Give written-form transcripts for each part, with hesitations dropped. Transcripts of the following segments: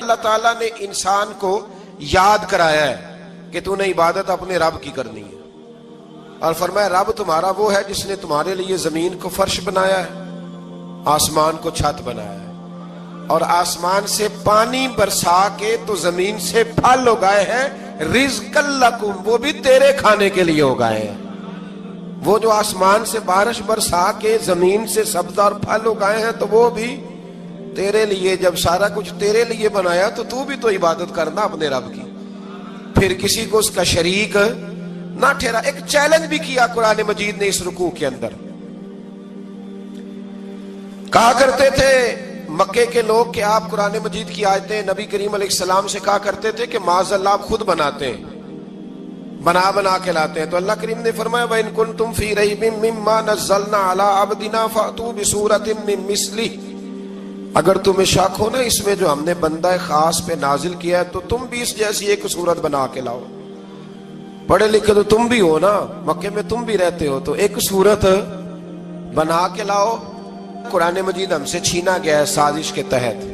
اللہ تعالیٰ نے انسان کو یاد کرایا ہے کہ تو نے عبادت اپنے رب کی کرنی ہے، اور فرمایا رب تمہارا وہ ہے جس نے تمہارے لیے زمین کو فرش بنایا ہے، آسمان کو چھت بنایا ہے، اور آسمان سے پانی برسا کے تو زمین سے پھل اگائے ہیں، رزق لکم، وہ بھی تیرے کھانے کے لیے اگائے ہیں۔ وہ جو آسمان سے بارش برسا کے زمین سے سبز اور پھل اگائے ہیں تو وہ بھی تیرے لیے۔ جب سارا کچھ تیرے لیے بنایا تو بھی تو عبادت کرنا اپنے رب کی، پھر کسی کو اس کا شریک نہ ٹھہرا۔ ایک چیلنج بھی کیا قرآن مجید نے اس رکوع کے اندر۔ کہا کرتے تھے مکے کے لوگ کہ آپ قرآن مجید کی آیتیں نبی کریم علیہ السلام سے کہا کرتے تھے کہ معاذ اللہ آپ خود بناتے ہیں، بنا کے لاتے ہیں۔ تو اللہ کریم نے فرمایا وَإِن كُنتُمْ فِي رَيْبٍ مِّمَّا نَزَّلْنَا عَلَىٰ عَبْدِنَا فَأْتُوا بِسُورَةٍ مِّن مِّثْلِهِ، اگر تمہیں شک ہو نا اس میں جو ہم نے بندہ خاص پہ نازل کیا ہے تو تم بھی اس جیسی ایک صورت بنا کے لاؤ۔ پڑھے لکھے تو تم بھی ہو نا، مکے میں تم بھی رہتے ہو، تو ایک صورت بنا کے لاؤ۔ قرآن مجید ہم سے چھینا گیا ہے سازش کے تحت،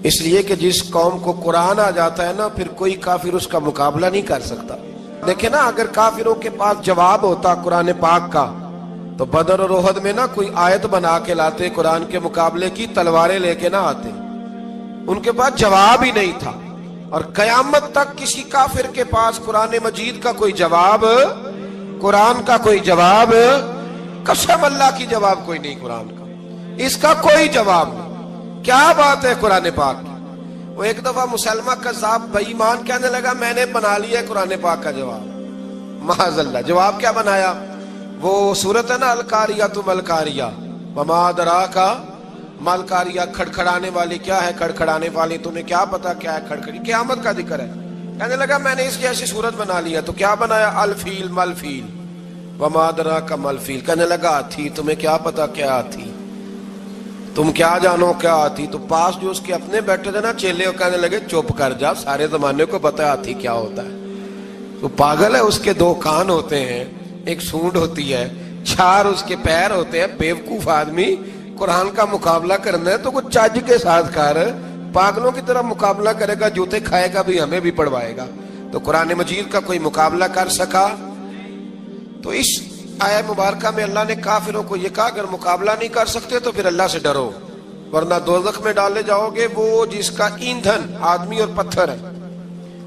اس لیے کہ جس قوم کو قرآن آ جاتا ہے نا پھر کوئی کافر اس کا مقابلہ نہیں کر سکتا۔ دیکھیں نا اگر کافروں کے پاس جواب ہوتا قرآن پاک کا تو بدر اور احد میں نا کوئی آیت بنا کے لاتے، قرآن کے مقابلے کی تلواریں لے کے نہ آتے، ان کے پاس جواب ہی نہیں تھا۔ اور قیامت تک کسی کافر کے پاس قرآن مجید کا کوئی جواب، قرآن کا کوئی جواب، قسم اللہ کی جواب کوئی نہیں، قرآن کا اس کا کوئی جواب نہیں۔ کیا بات ہے قرآن پاک کی۔ وہ ایک دفعہ مسلمہ کذاب بے ایمان کہنے لگا میں نے بنا لیا ہے قرآن پاک کا جواب، معاذ اللہ۔ جواب کیا بنایا؟ وہ سورت ہے نا القاریہ ملقاریہ، وما ادراک ملقاریہ، کھڑکھڑانے والی کیا ہے، کھڑکھڑانے والی تمہیں کیا پتا کیا ہے کھڑکھڑی، قیامت کا ذکر ہے۔ کہنے لگا میں نے اس جیسی صورت بنا لیا، تو کیا بنایا؟ الفیل ملفیل، وما ادراک ملفیل۔ کہنے لگا ہاتھی، تمہیں کیا پتا کیا ہاتھی، تم کیا جانو کیا ہاتھی۔ تو پاس جو اس کے اپنے بیٹھے تھے نا چیلے، کہنے لگے چپ کر جا، سارے زمانے کو پتا ہے ہاتھی کیا ہوتا ہے۔ تو پاگل ہے، اس کے دو کان ہوتے ہیں، ایک سونڈ ہوتی ہے، چار اس کے پیر ہوتے ہیں۔ بیوقوف آدمی قرآن کا مقابلہ کرنا ہے تو کچھ چج کے ساتھ کر، پاگلوں کی طرح مقابلہ کرے گا، جوتے کھائے گا بھی، ہمیں بھی پڑھوائے گا۔ تو قرآن مجید کا کوئی مقابلہ کر سکا؟ تو اس آیہ مبارکہ میں اللہ نے کافروں کو یہ کہا اگر مقابلہ نہیں کر سکتے تو پھر اللہ سے ڈرو، ورنہ دوزخ میں ڈالے جاؤ گے، وہ جس کا ایندھن آدمی اور پتھر ہے،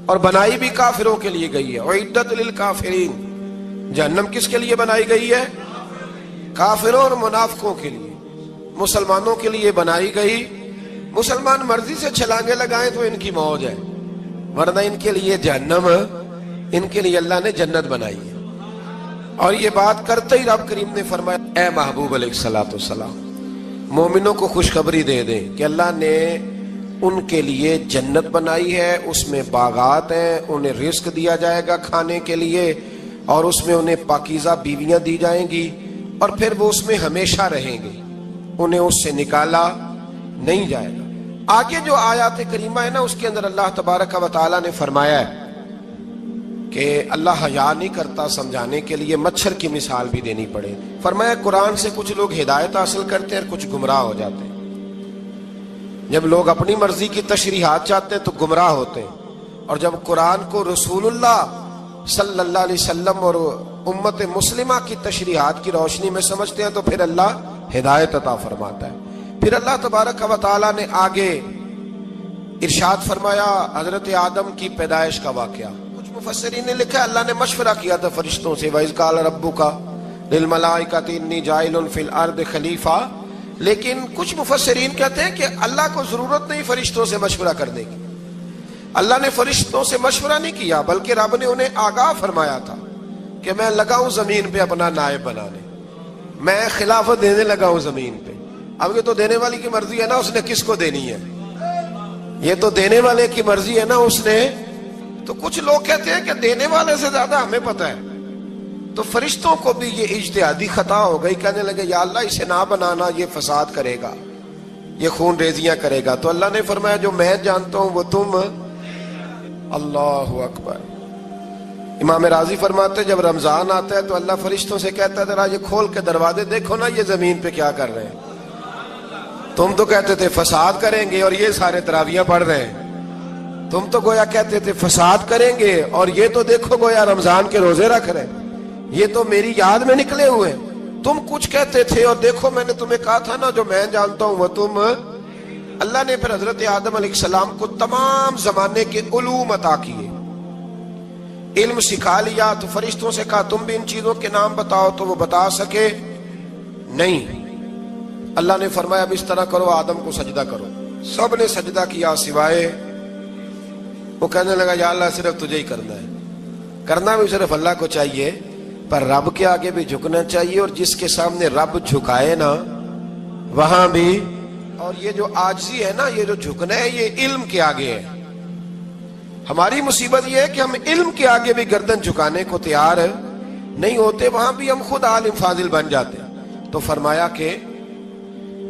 اور بنائی بھی کافروں کے لیے گئی ہے۔ اعدت للکافرین، جہنم کس کے لیے بنائی گئی ہے؟ کافروں اور منافقوں کے لیے۔ مسلمانوں کے لیے بنائی گئی، مسلمان مرضی سے چھلانگے لگائیں تو ان کی موج ہے، ورنہ ان کے لیے جہنم، ان کے لیے اللہ نے جنت بنائی ہے۔ اور یہ بات کرتے ہی رب کریم نے فرمایا اے محبوب علیہ السلام مومنوں کو خوشخبری دے دیں کہ اللہ نے ان کے لیے جنت بنائی ہے، اس میں باغات ہیں، انہیں رزق دیا جائے گا کھانے کے لیے، اور اس میں انہیں پاکیزہ بیویاں دی جائیں گی، اور پھر وہ اس میں ہمیشہ رہیں گے، انہیں اس سے نکالا نہیں جائے گا۔ آگے جو آیات کریمہ ہے نا اس کے اندر اللہ تبارک و تعالیٰ نے فرمایا ہے کہ اللہ حیا نہیں کرتا سمجھانے کے لیے، مچھر کی مثال بھی دینی پڑے۔ فرمایا قرآن سے کچھ لوگ ہدایت حاصل کرتے ہیں اور کچھ گمراہ ہو جاتے ہیں۔ جب لوگ اپنی مرضی کی تشریحات چاہتے ہیں تو گمراہ ہوتے ہیں، اور جب قرآن کو رسول اللہ صلی اللہ علیہ وسلم اور امت مسلمہ کی تشریحات کی روشنی میں سمجھتے ہیں تو پھر اللہ ہدایت عطا فرماتا ہے۔ پھر اللہ تبارک و تعالیٰ نے آگے ارشاد فرمایا حضرت آدم کی پیدائش کا واقعہ۔ کچھ مفسرین نے لکھا اللہ نے مشورہ کیا تھا فرشتوں سے، وَإِذْ قَالَ رَبُّكَ لِلْمَلَائِكَةِ إِنِّي جَاعِلٌ فِي الْأَرْضِ خَلِيفَةً، لیکن کچھ مفسرین کہتے ہیں کہ اللہ کو ضرورت نہیں فرشتوں سے مشورہ کرنے کی، اللہ نے فرشتوں سے مشورہ نہیں کیا، بلکہ رب نے انہیں آگاہ فرمایا تھا کہ میں لگا ہوں زمین پہ اپنا نائب بنانے، میں خلافت دینے لگا ہوں زمین پہ۔ اب یہ تو دینے والی کی مرضی ہے نا اس نے کس کو دینی ہے، یہ تو دینے والے کی مرضی ہے نا اس نے۔ تو کچھ لوگ کہتے ہیں کہ دینے والے سے زیادہ ہمیں پتہ ہے، تو فرشتوں کو بھی یہ اجتہادی خطا ہو گئی، کہنے لگے یا اللہ اسے نہ بنانا، یہ فساد کرے گا، یہ خون ریزیاں کرے گا۔ تو اللہ نے فرمایا جو میں جانتا ہوں وہ تم، اللہ اکبر۔ امام راضی فرماتے جب رمضان آتا ہے تو اللہ فرشتوں سے کہتا ہے ذرا یہ کھول کے دروازے دیکھو نا یہ زمین پہ کیا کر رہے ہیں۔ تم تو کہتے تھے فساد کریں گے اور یہ سارے تراویحاں پڑھ رہے ہیں. تم تو گویا کہتے تھے فساد کریں گے اور یہ تو دیکھو گویا رمضان کے روزے رکھ رہے ہیں. یہ تو میری یاد میں نکلے ہوئے ہیں. تم کچھ کہتے تھے اور دیکھو میں نے تمہیں کہا تھا نا جو میں جانتا ہوں وہ تم. اللہ نے پھر حضرت آدم علیہ السلام کو تمام زمانے کے علوم عطا کیے, علم سکھا لیا. تو فرشتوں سے کہا تم بھی ان چیزوں کے نام بتاؤ, تو وہ بتا سکے نہیں. اللہ نے فرمایا اب اس طرح کرو, آدم کو سجدہ کرو. سب نے سجدہ کیا سوائے, وہ کہنے لگا یا اللہ صرف تجھے ہی کرنا ہے. کرنا بھی صرف اللہ کو چاہیے, پر رب کے آگے بھی جھکنا چاہیے, اور جس کے سامنے رب جھکائے نا وہاں بھی. اور یہ جو عاجزی ہے نا, یہ جو جھکنا ہے, یہ علم کے آگے ہے. ہماری مصیبت یہ ہے کہ ہم علم کے آگے بھی گردن جھکانے کو تیار نہیں ہوتے, وہاں بھی ہم خود عالم فاضل بن جاتے. تو فرمایا کہ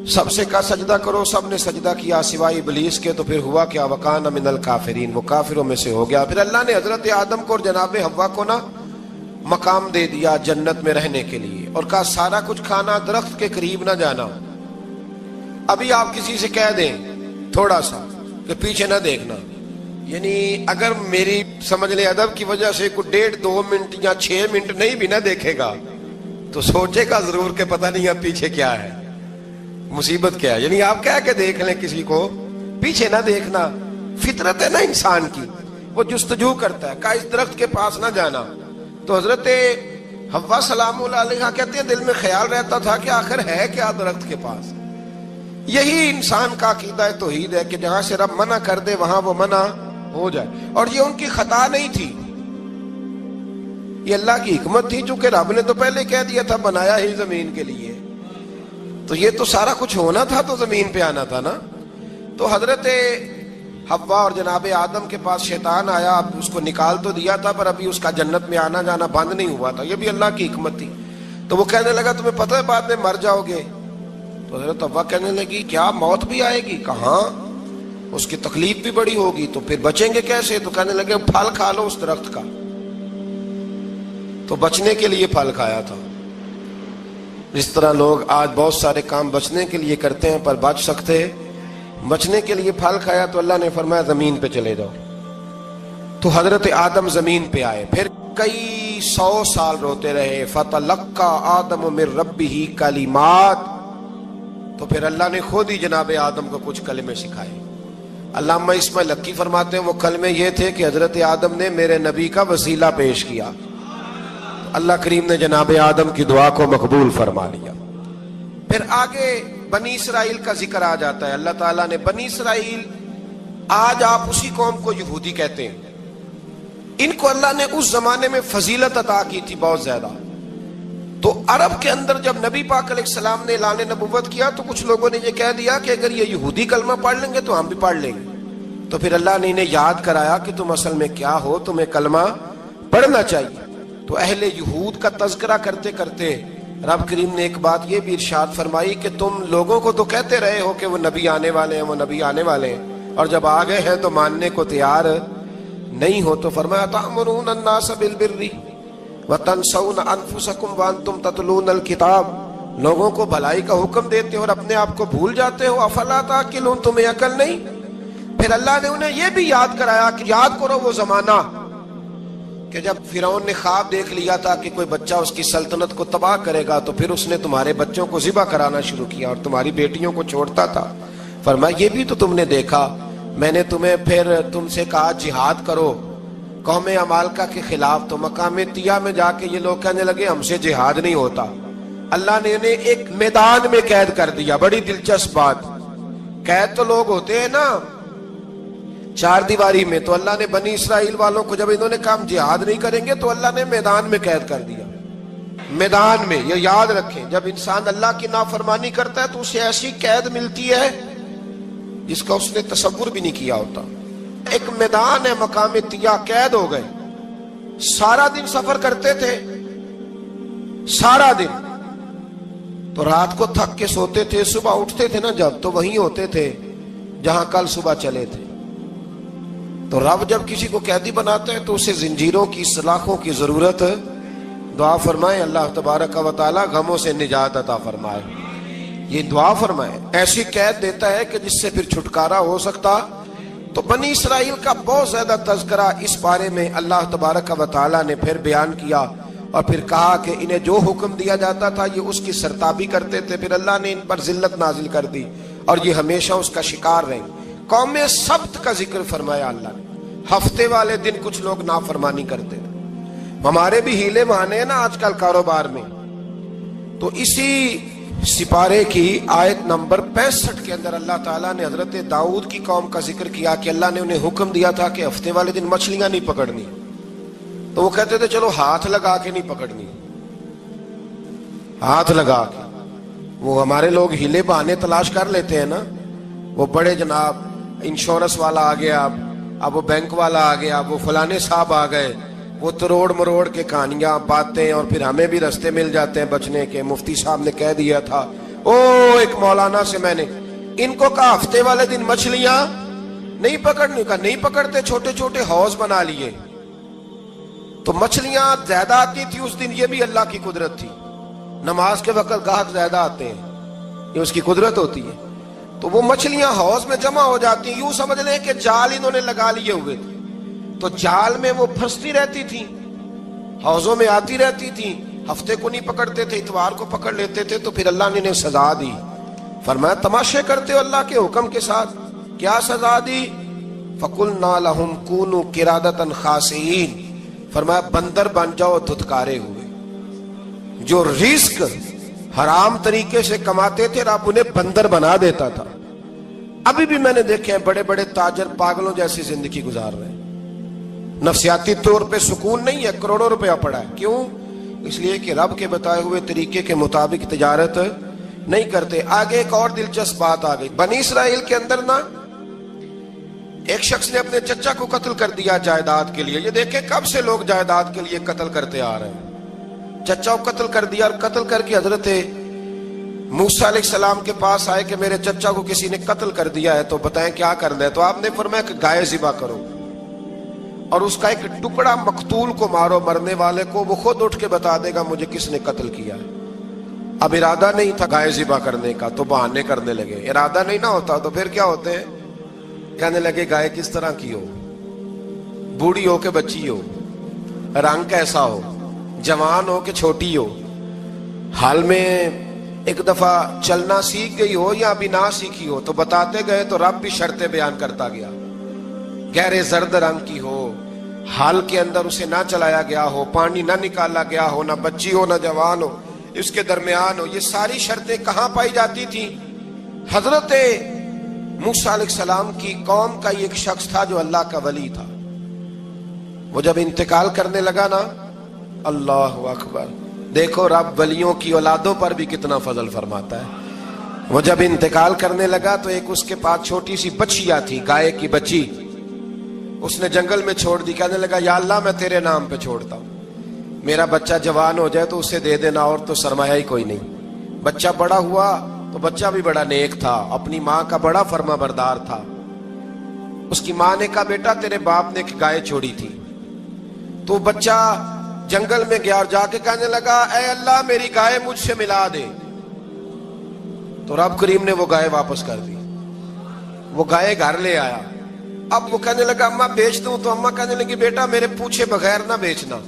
سب سے کہا سجدہ کرو, سب نے سجدہ کیا سوائے ابلیس کے. تو پھر ہوا کیا, وکان من الکافرین, وہ کافروں میں سے ہو گیا. پھر اللہ نے حضرت آدم کو اور جناب حوا کو نا مقام دے دیا جنت میں رہنے کے لیے, اور کہا سارا کچھ کھانا, درخت کے قریب نہ جانا. ابھی آپ کسی سے کہہ دیں تھوڑا سا کہ پیچھے نہ دیکھنا, یعنی اگر میری سمجھ لیں ادب کی وجہ سے کوئی 1.5-2 منٹ یا 6 منٹ نہیں بھی نہ دیکھے گا تو سوچے گا ضرور کہ پتہ نہیں اب پیچھے کیا ہے, مصیبت کیا ہے. یعنی آپ کہہ کے دیکھ لیں کسی کو, پیچھے نہ دیکھنا. فطرت ہے نا انسان کی, وہ جستجو کرتا ہے, کہا اس درخت کے پاس نہ جانا. تو حضرت حوا سلام اللہ علیہ کہتے ہیں دل میں خیال رہتا تھا کہ آخر ہے کیا درخت کے پاس. یہی انسان کا عقیدہ توحید ہے کہ جہاں سے رب منع کر دے وہاں وہ منع ہو جائے. اور یہ ان کی خطا نہیں تھی, یہ اللہ کی حکمت تھی, چونکہ رب نے تو پہلے کہہ دیا تھا بنایا ہی زمین کے لیے, تو یہ تو سارا کچھ ہونا تھا تو زمین پہ آنا تھا نا. تو حضرت حوا اور جناب آدم کے پاس شیطان آیا, اب اس کو نکال تو دیا تھا پر ابھی اس کا جنت میں آنا جانا بند نہیں ہوا تھا, یہ بھی اللہ کی حکمت تھی. تو وہ کہنے لگا تمہیں پتہ ہے بعد میں مر جاؤ گے. تو حضرت حوا کہنے لگی کیا موت بھی آئے گی؟ کہاں, اس کی تکلیف بھی بڑی ہوگی, تو پھر بچیں گے کیسے؟ تو کہنے لگے پھل کھا لو اس درخت کا. تو بچنے کے لیے پھل کھایا تھا. اس طرح لوگ آج بہت سارے کام بچنے کے لیے کرتے ہیں پر بچ سکتے, بچنے کے لیے پھل کھایا. تو اللہ نے فرمایا زمین پہ چلے جاؤ. تو حضرت آدم زمین پہ آئے, پھر کئی 100 سال روتے رہے. فتلقى آدم من ربہ کلمات, تو پھر اللہ نے خود ہی جناب آدم کو کچھ کلمے سکھائے. علامہ اسماعیل حقی فرماتے ہیں وہ کلمے یہ تھے کہ حضرت آدم نے میرے نبی کا وسیلہ پیش کیا, اللہ کریم نے جناب آدم کی دعا کو مقبول فرما لیا. پھر آگے بنی اسرائیل کا ذکر آ جاتا ہے. اللہ تعالیٰ نے بنی اسرائیل, آج آپ اسی قوم کو یہودی کہتے ہیں, ان کو اللہ نے اس زمانے میں فضیلت عطا کی تھی بہت زیادہ. تو عرب کے اندر جب نبی پاک علیہ السلام نے اعلان نبوت کیا تو کچھ لوگوں نے یہ کہہ دیا کہ اگر یہ یہودی کلمہ پڑھ لیں گے تو ہم بھی پڑھ لیں گے. تو پھر اللہ نے انہیں یاد کرایا کہ تم اصل میں کیا ہو, تمہیں کلمہ پڑھنا چاہیے. تو اہل یہود کا تذکرہ کرتے کرتے رب کریم نے ایک بات یہ بھی ارشاد فرمائی کہ تم لوگوں کو تو کہتے رہے ہو کہ وہ نبی آنے والے ہیں, وہ نبی آنے والے ہیں, اور جب آ گئے ہیں تو ماننے کو تیار نہیں ہو. تو فرمایا تأمرون الناس بالبر وتنسون انفسکم وانتم تتلون الکتاب, لوگوں کو بھلائی کا حکم دیتے ہو اور اپنے آپ کو بھول جاتے ہو. افلا تعقلون, تمہیں عقل نہیں؟ پھر اللہ نے انہیں یہ بھی یاد کرایا کہ یاد کرو وہ زمانہ کہ جب فرعون نے خواب دیکھ لیا تھا کہ کوئی بچہ اس کی سلطنت کو تباہ کرے گا, تو پھر اس نے تمہارے بچوں کو ذبح کرانا شروع کیا اور تمہاری بیٹیوں کو چھوڑتا تھا. فرمایا یہ بھی تو تم نے دیکھا, میں نے تمہیں پھر تم سے کہا جہاد کرو قوم عمالقہ کے خلاف, تو مقام طیہ میں جا کے یہ لوگ کہنے لگے ہم سے جہاد نہیں ہوتا. اللہ نے انہیں ایک میدان میں قید کر دیا. بڑی دلچسپ بات, قید تو لوگ ہوتے ہیں نا چار دیواری میں, تو اللہ نے بنی اسرائیل والوں کو جب انہوں نے کہا جہاد نہیں کریں گے تو اللہ نے میدان میں قید کر دیا. میدان میں, یہ یاد رکھیں, جب انسان اللہ کی نافرمانی کرتا ہے تو اسے ایسی قید ملتی ہے جس کا اس نے تصور بھی نہیں کیا ہوتا. ایک میدان ہے مقام طیہ, قید ہو گئے, سارا دن سفر کرتے تھے, سارا دن, تو رات کو تھک کے سوتے تھے, صبح اٹھتے تھے نا جب, تو وہیں ہوتے تھے جہاں کل صبح چلے تھے. تو رب جب کسی کو قیدی بناتا ہے تو اسے زنجیروں کی, سلاخوں کی ضرورت, دعا فرمائیں اللہ تبارک و تعالی غموں سے نجات عطا فرمائے. یہ دعا فرمائے، ایسی قید دیتا ہے کہ جس سے پھر چھٹکارا ہو سکتا۔ تو بنی اسرائیل کا بہت زیادہ تذکرہ اس بارے میں اللہ تبارک و تعالیٰ نے پھر بیان کیا، اور پھر کہا کہ انہیں جو حکم دیا جاتا تھا یہ اس کی سرتابی کرتے تھے، پھر اللہ نے ان پر ذلت نازل کر دی اور یہ ہمیشہ اس کا شکار رہیں۔ قوم سبت کا ذکر فرمایا اللہ نے، ہفتے والے دن کچھ لوگ نافرمانی کرتے تھے۔ ہمارے بھی ہیلے بہانے ہیں نا آج کل کاروبار میں، تو اسی سپارے کی آیت نمبر 65 کے اندر اللہ تعالیٰ نے حضرت داؤد کی قوم کا ذکر کیا کہ اللہ نے انہیں حکم دیا تھا کہ ہفتے والے دن مچھلیاں نہیں پکڑنی، تو وہ کہتے تھے چلو ہاتھ لگا کے نہیں پکڑنی، ہاتھ لگا کے۔ وہ ہمارے لوگ ہیلے بہانے تلاش کر لیتے ہیں نا، وہ بڑے جناب انشورنس والا آ گیا، اب وہ بینک والا آ گیا، وہ فلانے صاحب آ گئے، وہ تروڑ مروڑ کے کہانیاں باتیں، اور پھر ہمیں بھی رستے مل جاتے ہیں بچنے کے۔ مفتی صاحب نے کہہ دیا تھا، ایک مولانا سے میں نے ان کو کہا ہفتے والے دن مچھلیاں نہیں پکڑنی، کہا نہیں پکڑتے، چھوٹے چھوٹے حوض بنا لیے تو مچھلیاں زیادہ آتی تھی اس دن۔ یہ بھی اللہ کی قدرت تھی، نماز کے وقت گاہک زیادہ آتے ہیں، یہ اس کی قدرت ہوتی ہے۔ تو وہ مچھلیاں حوض میں جمع ہو جاتی، یوں سمجھ لیں کہ جال انہوں نے لگا لیے ہوئے تھے، تو جال میں وہ پھنستی رہتی تھی، حوضوں میں آتی رہتی تھی۔ ہفتے کو نہیں پکڑتے تھے، اتوار کو پکڑ لیتے تھے، تو پھر اللہ نے انہیں سزا دی۔ فرمایا تماشے کرتے ہو اللہ کے حکم کے ساتھ، کیا سزا دی؟ فَقُلْنَا لَهُمْ كُونُوا قِرَادَةً خَاسِئِينَ، فرمایا بندر بن جاؤ دھتکارے ہوئے۔ جو رزق حرام طریقے سے کماتے تھے رب انہیں بندر بنا دیتا تھا۔ ابھی بھی میں نے دیکھے ہیں بڑے بڑے تاجر پاگلوں جیسی زندگی گزار رہے ہیں، نفسیاتی طور پہ سکون نہیں ہے، کروڑوں روپیہ پڑا ہے۔ کیوں؟ اس لیے کہ رب کے بتائے ہوئے طریقے کے مطابق تجارت نہیں کرتے۔ آگے ایک اور دلچسپ بات آ گئی، بنی اسرائیل کے اندر نا ایک شخص نے اپنے چچا کو قتل کر دیا جائیداد کے لیے۔ یہ دیکھیں کب سے لوگ جائیداد کے لیے قتل کرتے آ رہے ہیں۔ چچا کو قتل کر دیا، اور قتل کر کے حضرت موسیٰ علیہ السلام کے پاس آئے کہ میرے چچا کو کسی نے قتل کر دیا ہے، تو بتائیں کیا کرنا ہے؟ تو آپ نے فرمایا کہ گائے ذبح کرو، اور اس کا ایک ٹکڑا مقتول کو مارو، مرنے والے کو، وہ خود اٹھ کے بتا دے گا مجھے کس نے قتل کیا ہے۔ اب ارادہ نہیں تھا گائے ذبح کرنے کا، تو بہانے کرنے لگے۔ ارادہ نہیں نہ ہوتا تو پھر کیا ہوتے ہیں؟ کہنے لگے گائے کس طرح کی ہو، بوڑھی ہو کہ بچی ہو، رنگ کیسا ہو، جوان ہو کہ چھوٹی ہو، حال میں ایک دفعہ چلنا سیکھ گئی ہو یا ابھی نہ سیکھی ہو، تو بتاتے گئے۔ تو رب بھی شرطیں بیان کرتا گیا، گہرے زرد رنگ کی ہو، حال کے اندر اسے نہ چلایا گیا ہو، پانی نہ نکالا گیا ہو، نہ بچی ہو نہ جوان ہو، اس کے درمیان ہو۔ یہ ساری شرطیں کہاں پائی جاتی تھی؟ حضرت موسیٰ علیہ السلام کی قوم کا ایک شخص تھا جو اللہ کا ولی تھا۔ وہ جب انتقال کرنے لگا نا، اللہ اکبر، دیکھو رب ولیوں کی اولادوں پر بھی کتنا فضل فرماتا ہے۔ وہ جب انتقال کرنے لگا تو ایک اس کے پاس چھوٹی سی بچیا تھی، گائے کی بچی، اس نے جنگل میں چھوڑ دی۔ کہنے لگا یا اللہ میں تیرے نام پہ چھوڑتا ہوں، میرا بچہ جوان ہو جائے تو اسے دے دینا، اور تو سرمایہ ہی کوئی نہیں۔ بچہ بڑا ہوا تو بچہ بھی بڑا نیک تھا، اپنی ماں کا بڑا فرما بردار تھا۔ اس کی ماں نے کہا بیٹا تیرے باپ نے ایک گائے چھوڑی تھی، تو بچہ جنگل میں گیا اور جا کے کہنے لگا اے اللہ میری گائے مجھ سے ملا دے۔ تو رب کریم نے وہ گائے واپس کر دی، وہ گائے گھر لے آیا۔ اب وہ کہنے لگا اماں بیچ دوں، تو اماں کہنے لگی بیٹا میرے پوچھے بغیر نہ بیچنا۔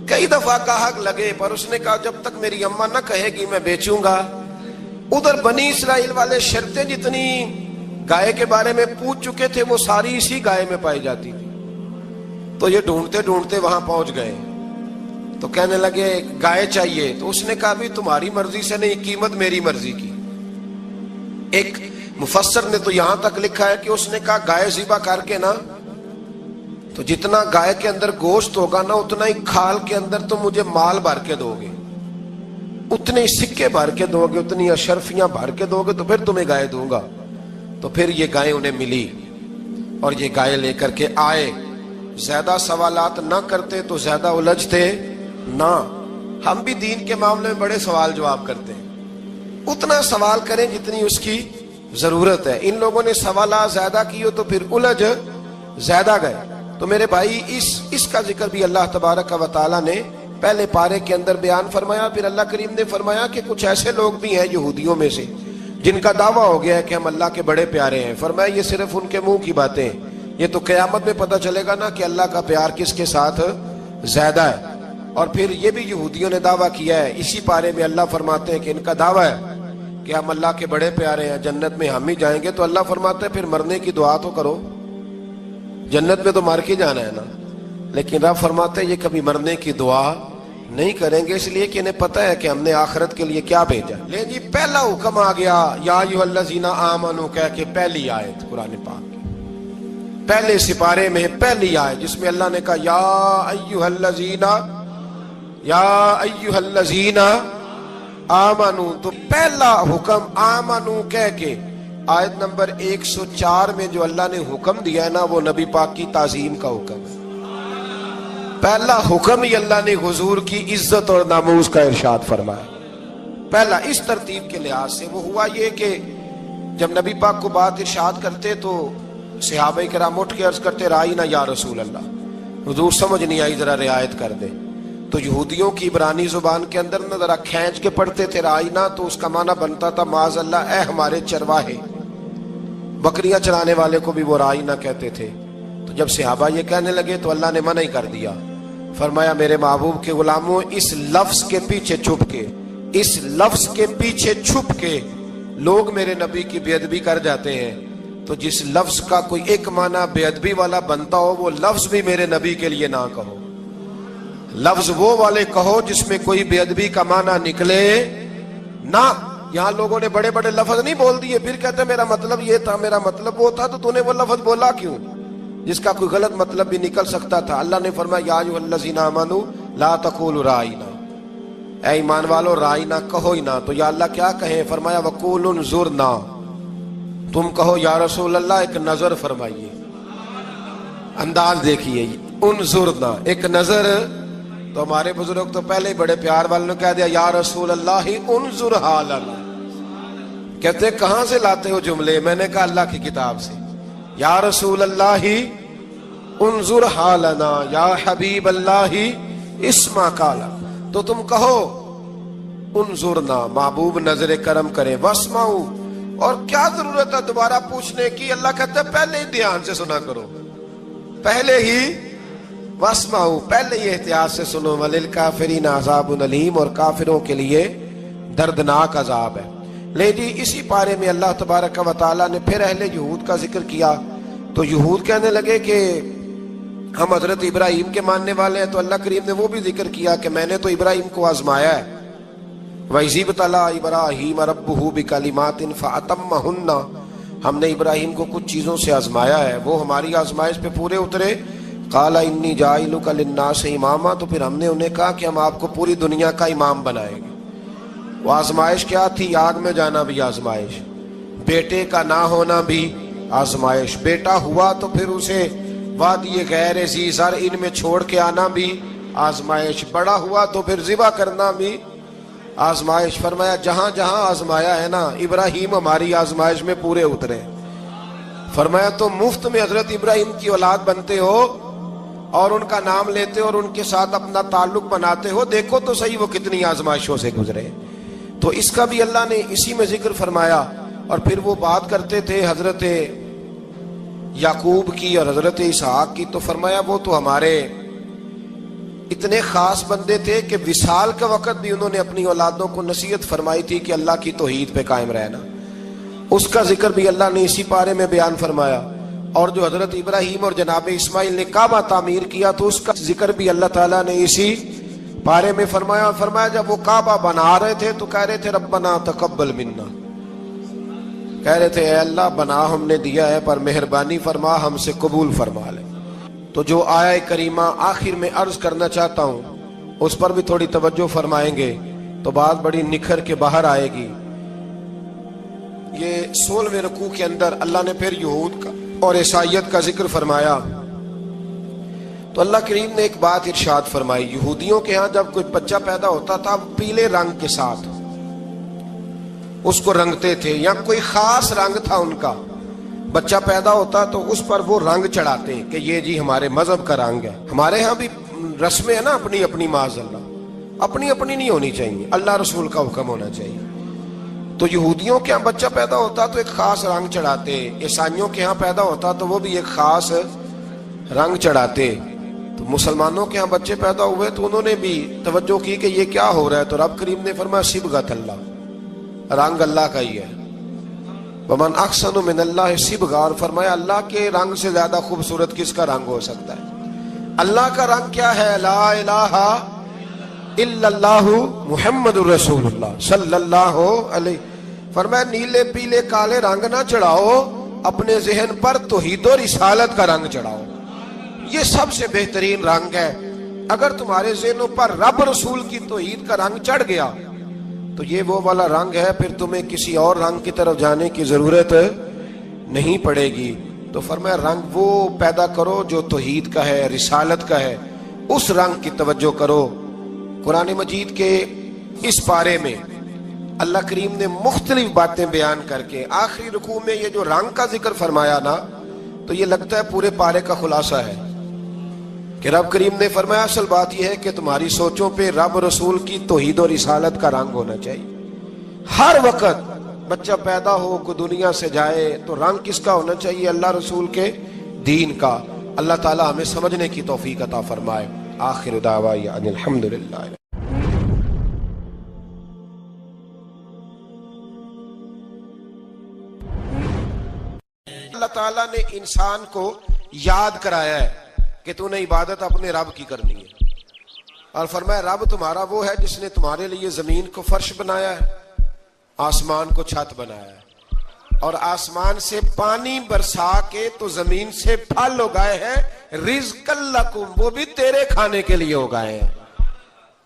کئی دفعہ گاہک لگے پر اس نے کہا جب تک میری اماں نہ کہے گی میں بیچوں گا۔ ادھر بنی اسرائیل والے شرطیں جتنی گائے کے بارے میں پوچھ چکے تھے وہ ساری اسی گائے میں پائی جاتی تھی۔ تو یہ ڈھونڈتے ڈھونڈتے وہاں پہنچ گئے، تو کہنے لگے گائے چاہیے۔ تو اس نے کہا بھی تمہاری مرضی سے نہیں، قیمت میری مرضی کی۔ ایک مفسر نے تو یہاں تک لکھا ہے کہ اس نے کہا گائے ذبح کر کے نا، تو جتنا گائے کے اندر گوشت ہوگا نا اتنا ہی کھال کے اندر تو مجھے مال بھر کے دو گے، اتنے ہی سکے بھر کے دو گے، اتنی اشرفیاں بھر کے دو گے، تو پھر تمہیں گائے دوں گا۔ تو پھر یہ گائے انہیں ملی اور یہ گائے لے کر کے آئے۔ زیادہ سوالات نہ کرتے تو زیادہ الجھتے نہ۔ ہم بھی دین کے معاملے میں بڑے سوال جواب کرتے ہیں، اتنا سوال کریں جتنی اس کی ضرورت ہے۔ ان لوگوں نے سوالات زیادہ کیے تو پھر الجھ زیادہ گئے۔ تو میرے بھائی اس کا ذکر بھی اللہ تبارک و تعالیٰ نے پہلے پارے کے اندر بیان فرمایا۔ پھر اللہ کریم نے فرمایا کہ کچھ ایسے لوگ بھی ہیں یہودیوں میں سے جن کا دعویٰ ہو گیا ہے کہ ہم اللہ کے بڑے پیارے ہیں، فرمایا یہ صرف ان کے منہ کی باتیں، یہ تو قیامت میں پتہ چلے گا نا کہ اللہ کا پیار کس کے ساتھ زیادہ ہے۔ اور پھر یہ بھی یہودیوں نے دعویٰ کیا ہے، اسی پارے میں اللہ فرماتے ہیں کہ ان کا دعویٰ ہے کہ ہم اللہ کے بڑے پیارے ہیں، جنت میں ہم ہی جائیں گے۔ تو اللہ فرماتے ہیں پھر مرنے کی دعا تو کرو، جنت میں تو مر کے جانا ہے نا۔ لیکن رب فرماتے ہیں یہ کبھی مرنے کی دعا نہیں کریں گے، اس لیے کہ انہیں پتہ ہے کہ ہم نے آخرت کے لیے کیا بھیجا۔ لے جی پہلا حکم آ گیا، یا ایھا الذین آمنوا کہہ کے پہلی آیت قرآن پاک کی، پہلے سپارے میں پہلی آیت جس میں اللہ نے کہا یا ایھا الذین آمنوا، تو پہلا حکم آمنوا کہہ کے آیت نمبر 104 میں جو اللہ نے حکم دیا ہے نا، وہ نبی پاک کی تعظیم کا حکم ہے۔ پہلا حکم ہی اللہ نے حضور کی عزت اور ناموس کا ارشاد فرمایا۔ پہلا اس ترتیب کے لحاظ سے وہ ہوا یہ کہ جب نبی پاک کو بات ارشاد کرتے تو صحابہ کرام اٹھ کے عرض کرتے رائینا یا رسول اللہ، حضور سمجھ نہیں آئی ذرا رعایت کر دے۔ تو یہودیوں کی عبرانی زبان کے اندر نہ ذرا کھینچ کے پڑھتے تھے رائینا، تو اس کا معنی بنتا تھا معاذ اللہ اے ہمارے چرواہے، بکریاں چرانے والے کو بھی وہ رائینا کہتے تھے۔ تو جب صحابہ یہ کہنے لگے تو اللہ نے منع ہی کر دیا، فرمایا میرے محبوب کے غلاموں، اس لفظ کے پیچھے چھپ کے، اس لفظ کے پیچھے چھپ کے لوگ میرے نبی کی بے ادبی کر جاتے ہیں، تو جس لفظ کا کوئی ایک معنی بے ادبی والا بنتا ہو وہ لفظ بھی میرے نبی کے لیے نہ کہو، لفظ وہ والے کہو جس میں کوئی بے ادبی کا معنی نکلے نہ۔ یہاں لوگوں نے بڑے بڑے لفظ نہیں بول دیے، پھر کہتے میرا مطلب یہ تھا، میرا مطلب وہ تھا، تو نے وہ لفظ بولا کیوں جس کا کوئی غلط مطلب بھی نکل سکتا تھا۔ اللہ نے فرمایا یا ایھا الذین آمنوا لا تقولوا رائینا، اے ایمان والو رائینا کہو ہی نہ۔ تو یا اللہ کیا کہیں؟ فرمایا وقولوا انظرنا، تم کہو یا رسول اللہ ایک نظر فرمائیے، انداز دیکھیے، انظرنا ایک نظر۔ تو ہمارے بزرگ تو پہلے ہی بڑے پیار والوں نے کہہ دیا یا رسول اللہ انظر حالنا، کہتے کہاں سے لاتے ہو جملے؟ میں نے کہا اللہ کی کتاب سے، یا رسول اللہ انظر حالنا یا حبیب اللہ اسمع قالا، تو تم کہو انظرنا، محبوب نظر کرم کرے، واسمعوا، اور کیا ضرورت ہے دوبارہ پوچھنے کی؟ اللہ کہتا ہے پہلے ہی دھیان سے سنا کرو، پہلے ہی واسمعوا، پہلے ہی احتیاط سے سنو، وللکافرین عذاب علیم، اور کافروں کے لیے دردناک عذاب ہے۔ لے جی اسی پارے میں اللہ تبارک و تعالیٰ نے پھر اہل یہود کا ذکر کیا، تو یہود کہنے لگے کہ ہم حضرت ابراہیم کے ماننے والے ہیں، تو اللہ کریم نے وہ بھی ذکر کیا کہ میں نے تو ابراہیم کو آزمایا ہے، وَإِذِ ابْتَلَىٰ إِبْرَاهِيمَ رَبُّهُ بِكَلِمَاتٍ فَأَتَمَّهُنَّ، ہم نے ابراہیم کو کچھ چیزوں سے آزمایا ہے، وہ ہماری آزمائش پہ پورے اترے۔ قَالَ إِنِّي جَاعِلُكَ لِلنَّاسِ إِمَامًا، تو پھر ہم نے انہیں کہا کہ ہم آپ کو پوری دنیا کا امام بنائیں گے۔ وہ آزمائش کیا تھی؟ آگ میں جانا بھی آزمائش، بیٹے کا نہ ہونا بھی آزمائش، بیٹا ہوا تو پھر اسے وادی غیر ذی زرع میں چھوڑ کے آنا بھی آزمائش، بڑا ہوا تو پھر ذبح کرنا بھی آزمائش۔ فرمایا جہاں جہاں آزمایا ہے نا، ابراہیم ہماری آزمائش میں پورے اترے۔ فرمایا تو مفت میں حضرت ابراہیم کی اولاد بنتے ہو اور ان کا نام لیتے ہو اور ان کے ساتھ اپنا تعلق بناتے ہو، دیکھو تو صحیح وہ کتنی آزمائشوں سے گزرے۔ تو اس کا بھی اللہ نے اسی میں ذکر فرمایا۔ اور پھر وہ بات کرتے تھے حضرت یعقوب کی اور حضرت اسحاق کی، تو فرمایا وہ تو ہمارے اتنے خاص بندے تھے کہ وصال کا وقت بھی انہوں نے اپنی اولادوں کو نصیحت فرمائی تھی کہ اللہ کی توحید پہ قائم رہنا، اس کا ذکر بھی اللہ نے اسی پارے میں بیان فرمایا۔ اور جو حضرت ابراہیم اور جناب اسماعیل نے کعبہ تعمیر کیا تو اس کا ذکر بھی اللہ تعالیٰ نے اسی پارے میں فرمایا۔ فرمایا جب وہ کعبہ بنا رہے تھے تو کہہ رہے تھے ربنا تقبل منا، کہہ رہے تھے اے اللہ بنا ہم نے دیا ہے پر مہربانی فرما ہم سے قبول فرما لے۔ تو جو آیہ کریمہ آخر میں عرض کرنا چاہتا ہوں اس پر بھی تھوڑی توجہ فرمائیں گے تو بات بڑی نکھر کے باہر آئے گی۔ یہ 16ویں رکوع کے اندر اللہ نے پھر یہود کا اور عیسائیت کا ذکر فرمایا، تو اللہ کریم نے ایک بات ارشاد فرمائی۔ یہودیوں کے ہاں جب کوئی بچہ پیدا ہوتا تھا پیلے رنگ کے ساتھ اس کو رنگتے تھے، یا کوئی خاص رنگ تھا ان کا، بچہ پیدا ہوتا تو اس پر وہ رنگ چڑھاتے کہ یہ جی ہمارے مذہب کا رنگ ہے۔ ہمارے ہاں بھی رسمیں ہیں نا اپنی اپنی، معاذ اللہ اپنی اپنی نہیں ہونی چاہیے، اللہ رسول کا حکم ہونا چاہیے۔ تو یہودیوں کے ہاں بچہ پیدا ہوتا تو ایک خاص رنگ چڑھاتے، عیسائیوں کے ہاں پیدا ہوتا تو وہ بھی ایک خاص رنگ چڑھاتے. تو مسلمانوں کے ہاں بچے پیدا ہوئے تو انہوں نے بھی توجہ کی کہ یہ کیا ہو رہا ہے. تو رب کریم نے فرمایا صبغۃ اللہ، رنگ اللہ کا ہی ہے. ومن احسن من اللہ صبغہ، اور فرمایا اللہ کے رنگ سے زیادہ خوبصورت کس کا رنگ ہو سکتا ہے. اللہ کا رنگ کیا ہے؟ لا الہ الا اللہ محمد الرسول اللہ صلی اللہ علیہ. فرمایا نیلے پیلے کالے رنگ نہ چڑھاؤ، اپنے ذہن پر توحید و رسالت کا رنگ چڑھاؤ. یہ سب سے بہترین رنگ ہے. اگر تمہارے ذہنوں پر رب رسول کی توحید کا رنگ چڑھ گیا تو یہ وہ والا رنگ ہے، پھر تمہیں کسی اور رنگ کی طرف جانے کی ضرورت نہیں پڑے گی. تو فرمایا رنگ وہ پیدا کرو جو توحید کا ہے، رسالت کا ہے، اس رنگ کی توجہ کرو. قرآن مجید کے اس پارے میں اللہ کریم نے مختلف باتیں بیان کر کے آخری رکوع میں یہ جو رنگ کا ذکر فرمایا نا، تو یہ لگتا ہے پورے پارے کا خلاصہ ہے کہ رب کریم نے فرمایا اصل بات یہ ہے کہ تمہاری سوچوں پہ رب رسول کی توحید و رسالت کا رنگ ہونا چاہیے. ہر وقت بچہ پیدا ہو کو دنیا سے جائے تو رنگ کس کا ہونا چاہیے؟ اللہ رسول کے دین کا. اللہ تعالی ہمیں سمجھنے کی توفیق عطا فرمائے. آخر دعوانا ان الحمدللہ. اللہ تعالیٰ نے انسان کو یاد کرایا ہے کہ تو نے عبادت اپنے رب کی کرنی ہے، اور فرمایا رب تمہارا وہ ہے جس نے تمہارے لیے زمین کو فرش بنایا ہے، آسمان کو چھت بنایا ہے، اور آسمان سے پانی برسا کے تو زمین سے پھل اگائے ہیں. رزق لکم، وہ بھی تیرے کھانے کے لیے اگائے ہیں.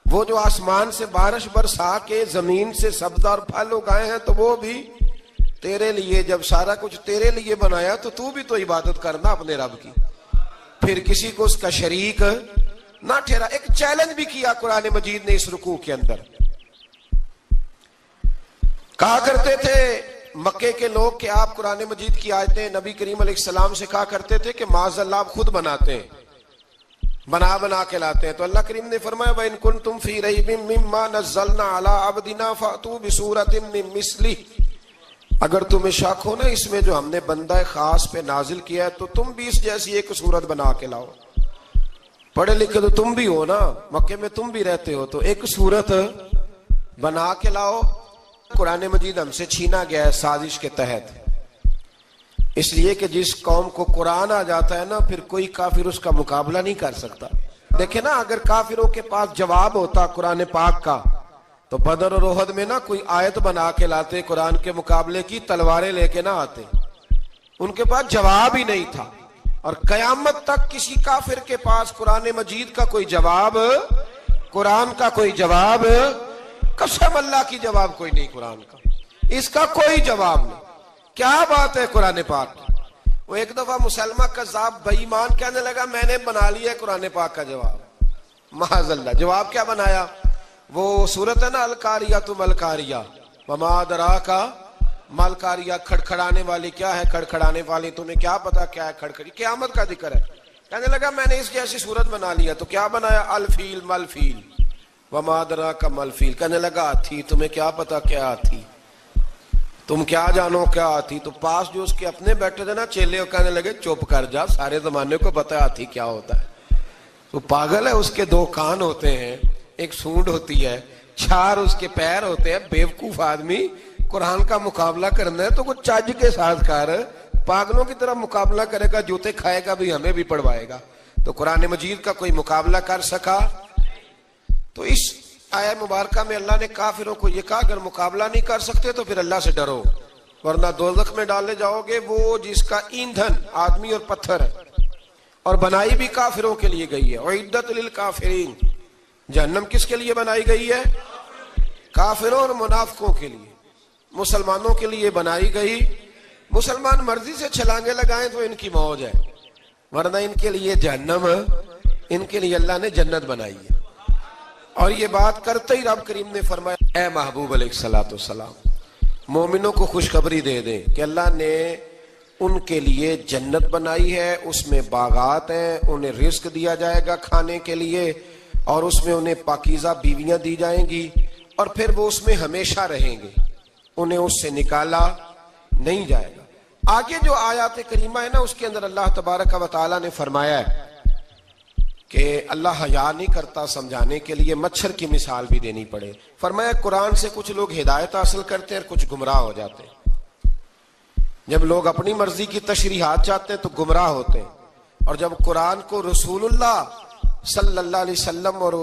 وہ جو آسمان سے بارش برسا کے زمین سے سبزہ اور پھل اگائے ہیں تو وہ بھی تیرے لیے. جب سارا کچھ تیرے لیے بنایا تو بھی تو عبادت کرنا اپنے رب کی، پھر کسی کو اس کا شریک نہ ٹھہرا. ایک چیلنج بھی کیا قرآن مجید نے اس رکوع کے اندر. کہا کرتے تھے مکے کے لوگ کہ آپ قرآن مجید کی آیتیں نبی کریم علیہ السلام سے کہا کرتے تھے کہ معاذ اللہ آپ خود بناتے ہیں، بنا کے لاتے ہیں. تو اللہ کریم نے فرمایا وَإِن كُنتُمْ فِي رَيْبٍ مِّمَّا نَزَّلْنَا عَلَىٰ عَبْدِنَا فَأْتُوا بِسُورَةٍ مِّن مِّثْلِهِ، اگر تمہیں شک ہو نا اس میں جو ہم نے بندہ خاص پہ نازل کیا ہے تو تم بھی اس جیسی ایک صورت بنا کے لاؤ. پڑھے لکھے تو تم بھی ہو نا، مکے میں تم بھی رہتے ہو، تو ایک صورت بنا کے لاؤ. قرآن مجید ہم سے چھینا گیا ہے سازش کے تحت، اس لیے کہ جس قوم کو قرآن آ جاتا ہے نا پھر کوئی کافر اس کا مقابلہ نہیں کر سکتا. دیکھیں نا اگر کافروں کے پاس جواب ہوتا قرآن پاک کا تو بدر اور احد میں نا کوئی آیت بنا کے لاتے قرآن کے مقابلے کی، تلواریں لے کے نہ آتے. ان کے پاس جواب ہی نہیں تھا. اور قیامت تک کسی کافر کے پاس قرآن مجید کا کوئی جواب، قرآن کا کوئی جواب، قسم اللہ کی جواب کوئی نہیں قرآن کا، اس کا کوئی جواب نہیں. کیا بات ہے قرآن پاک کی. وہ ایک دفعہ مسلمہ کذاب بے ایمان کہنے لگا میں نے بنا لیا ہے قرآن پاک کا جواب. معاذ اللہ. جواب کیا بنایا؟ وہ صورت ہے نا القاریۃ ما القاریۃ وما ادراک ما القاریۃ، کھڑکھڑانے والی کیا ہے، کھڑکھڑانے والی تمہیں کیا پتا کیا ہے کھڑکھڑی، قیامت کا ذکر ہے. کہنے لگا میں نے اس جیسی صورت بنا لیا. تو کیا بنایا؟ الفیل ملفیل وما ادراک ما الفیل. کہنے لگا ہاتھی، تمہیں کیا پتا کیا ہاتھی، تم کیا جانو کیا ہاتھی. تو پاس جو اس کے اپنے بیٹھے تھے نا چیلے، کہنے لگے چپ کر جا، سارے زمانے کو پتا ہے ہاتھی کیا ہوتا ہے. تو پاگل ہے، اس کے دو کان ہوتے ہیں، ایک سونڈ ہوتی ہے، چار اس کے پیر ہوتے ہیں. بیوقوف آدمی قرآن کا مقابلہ کرنا ہے تو کچھ چج کے ساتھ کر، پاگلوں کی طرح مقابلہ کرے گا، جوتے کھائے گا بھی ہمیں بھی پڑھوائے گا. تو قرآن مجید کا کوئی مقابلہ کر سکا؟ تو اس آیہ مبارکہ میں اللہ نے کافروں کو یہ کہا اگر مقابلہ نہیں کر سکتے تو پھر اللہ سے ڈرو ورنہ دوزخ میں ڈالے جاؤ گے. وہ جس کا ایندھن آدمی اور پتھر ہے اور بنائی بھی کافروں کے لیے گئی ہے. اعدت للکافرین، جہنم کس کے لیے بنائی گئی ہے؟ کافروں اور منافقوں کے لیے. مسلمانوں کے لیے بنائی گئی. مسلمان مرضی سے چھلانگے لگائیں تو ان کی موج ہے، ورنہ ان کے لیے جہنم، ان کے لیے اللہ نے جنت بنائی ہے. اور یہ بات کرتے ہی رب کریم نے فرمایا اے محبوب علیہ الصلوۃ والسلام مومنوں کو خوشخبری دے دیں کہ اللہ نے ان کے لیے جنت بنائی ہے، اس میں باغات ہیں، انہیں رزق دیا جائے گا کھانے کے لیے، اور اس میں انہیں پاکیزہ بیویاں دی جائیں گی، اور پھر وہ اس میں ہمیشہ رہیں گے. انہیں اس سے نکالا نہیں جائے گا۔ آگے جو آیات کریمہ ہے نا، اس کے اندر اللہ تبارک و تعالیٰ نے فرمایا ہے کہ اللہ حیا نہیں کرتا سمجھانے کے لیے مچھر کی مثال بھی دینی پڑے۔ فرمایا قرآن سے کچھ لوگ ہدایت حاصل کرتے ہیں اور کچھ گمراہ ہو جاتے ہیں۔ جب لوگ اپنی مرضی کی تشریحات چاہتے ہیں تو گمراہ ہوتے ہیں، اور جب قرآن کو رسول اللہ صلی اللہ علیہ وسلم اور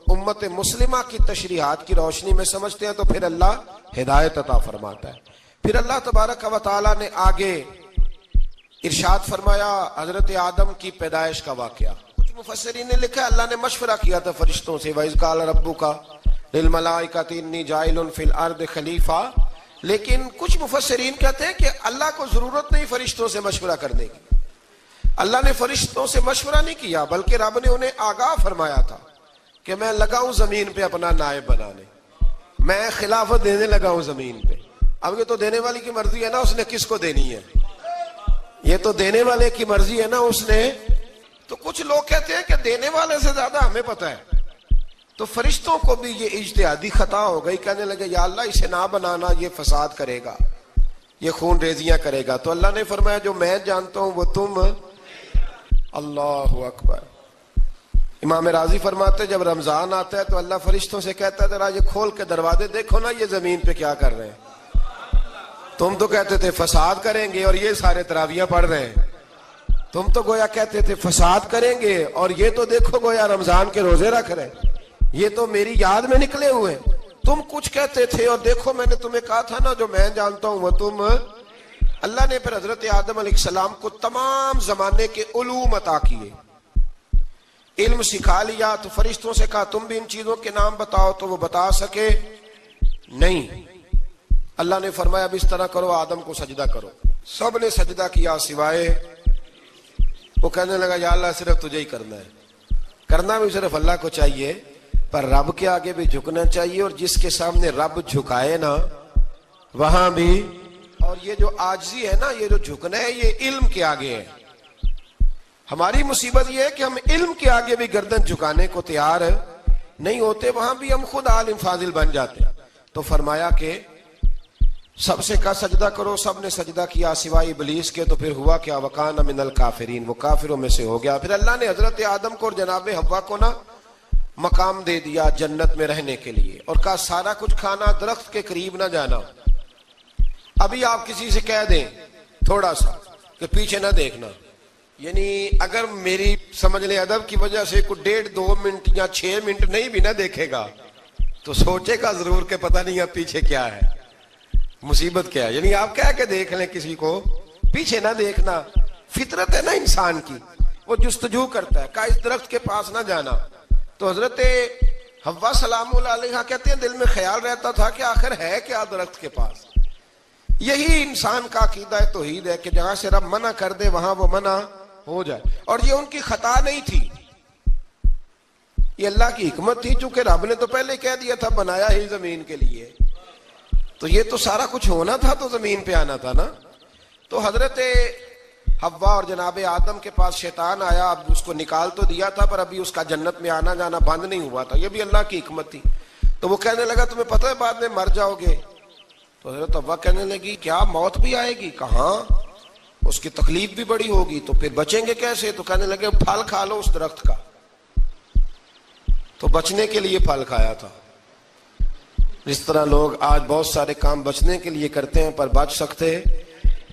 امت مسلمہ کی تشریحات کی روشنی میں سمجھتے ہیں تو پھر اللہ ہدایت عطا فرماتا ہے۔ پھر اللہ تبارک و تعالیٰ نے آگے ارشاد فرمایا حضرت آدم کی پیدائش کا واقعہ۔ کچھ مفسرین نے لکھا اللہ نے مشورہ کیا تھا فرشتوں سے، وَإِذْ قَالَ رَبُّكَ لِلْمَلَائِكَةِ إِنِّي جَاعِلٌ فِي الْأَرْضِ خَلِيفَةً، لیکن کچھ مفسرین کہتے ہیں کہ اللہ کو ضرورت نہیں فرشتوں سے مشورہ کرنے کی۔ اللہ نے فرشتوں سے مشورہ نہیں کیا، بلکہ رب نے انہیں آگاہ فرمایا تھا کہ میں لگا ہوں زمین پہ اپنا نائب بنانے، میں خلافت دینے لگا ہوں زمین پہ۔ اب یہ تو دینے والی کی مرضی ہے نا، اس نے کس کو دینی ہے، یہ تو دینے والے کی مرضی ہے نا، اس نے۔ تو کچھ لوگ کہتے ہیں کہ دینے والے سے زیادہ ہمیں پتہ ہے۔ تو فرشتوں کو بھی یہ اجتہادی خطا ہو گئی، کہنے لگے یا اللہ اسے نہ بنانا، یہ فساد کرے گا، یہ خون ریزیاں کرے گا۔ تو اللہ نے فرمایا جو میں جانتا ہوں وہ تم، اللہ اکبر۔ امام راضی فرماتے جب رمضان آتا ہے تو اللہ فرشتوں سے کہتا ہے ذرا یہ کھول کے دروازے دیکھو نا یہ زمین پہ کیا کر رہے ہیں، تم تو کہتے تھے فساد کریں گے اور یہ سارے تراویح پڑھ رہے ہیں، تم تو گویا کہتے تھے فساد کریں گے اور یہ تو دیکھو گویا رمضان کے روزے رکھ رہے ہیں، یہ تو میری یاد میں نکلے ہوئے، تم کچھ کہتے تھے اور دیکھو میں نے تمہیں کہا تھا نا جو میں جانتا ہوں وہ تم۔ اللہ نے پھر حضرت آدم علیہ السلام کو تمام زمانے کے علوم عطا کیے، علم سکھا لیا۔ تو فرشتوں سے کہا تم بھی ان چیزوں کے نام بتاؤ، تو وہ بتا سکے نہیں۔ اللہ نے فرمایا اب اس طرح کرو آدم کو سجدہ کرو، سب نے سجدہ کیا سوائے، وہ کہنے لگا یا اللہ صرف تجھے ہی کرنا ہے، کرنا بھی صرف اللہ کو چاہیے، پر رب کے آگے بھی جھکنا چاہیے، اور جس کے سامنے رب جھکائے نا وہاں بھی۔ اور یہ جو عاجزی ہے نا، یہ جو جھکنا ہے یہ علم کے آگے ہے۔ ہماری مصیبت یہ ہے کہ ہم علم کے آگے بھی گردن جھکانے کو تیار نہیں ہوتے، وہاں بھی ہم خود عالم فاضل بن جاتے ہیں۔ تو فرمایا کہ سب سے کہا سجدہ کرو، سب نے سجدہ کیا سوائے ابلیس کے۔ تو پھر ہوا کیا وَكَانَ مِنَ الْكَافِرِينَ، وہ کافروں میں سے ہو گیا۔ پھر اللہ نے حضرت آدم کو اور جناب حوا کو نا مقام دے دیا جنت میں رہنے کے لیے، اور کہا سارا کچھ کھانا، درخت کے قریب نہ جانا۔ ابھی آپ کسی سے کہہ دیں تھوڑا سا کہ پیچھے نہ دیکھنا، یعنی اگر میری سمجھ لیں ادب کی وجہ سے کوئی 1.5-2 منٹ یا 6 منٹ نہیں بھی نہ دیکھے گا تو سوچے گا ضرور کہ پتہ نہیں اب پیچھے کیا ہے، مصیبت کیا ہے۔ یعنی آپ کہہ کے دیکھ لیں کسی کو، پیچھے نہ دیکھنا، فطرت ہے نا انسان کی، وہ جستجو کرتا ہے، کہا اس درخت کے پاس نہ جانا۔ تو حضرت حوا سلام اللہ علیہ کہتے ہیں دل میں خیال رہتا تھا کہ آخر ہے کیا درخت کے پاس۔ یہی انسان کا عقیدہ توحید ہے کہ جہاں سے رب منع کر دے وہاں وہ منع ہو جائے، اور یہ ان کی خطا نہیں تھی، یہ اللہ کی حکمت تھی، چونکہ رب نے تو پہلے کہہ دیا تھا بنایا ہی زمین کے لیے، تو یہ تو سارا کچھ ہونا تھا تو زمین پہ آنا تھا نا۔ تو حضرت حوا اور جناب آدم کے پاس شیطان آیا، اب اس کو نکال تو دیا تھا پر ابھی اس کا جنت میں آنا جانا بند نہیں ہوا تھا، یہ بھی اللہ کی حکمت تھی۔ تو وہ کہنے لگا تمہیں پتہ ہے بعد میں مر جاؤ گے؟ تو حضرت حوا کہنے لگی کیا موت بھی آئے گی؟ کہاں، اس کی تکلیف بھی بڑی ہوگی، تو پھر بچیں گے کیسے؟ تو کہنے لگے پھل کھا لو اس درخت کا۔ تو بچنے کے لیے پھل کھایا تھا۔ اس طرح لوگ آج بہت سارے کام بچنے کے لیے کرتے ہیں پر بچ سکتے،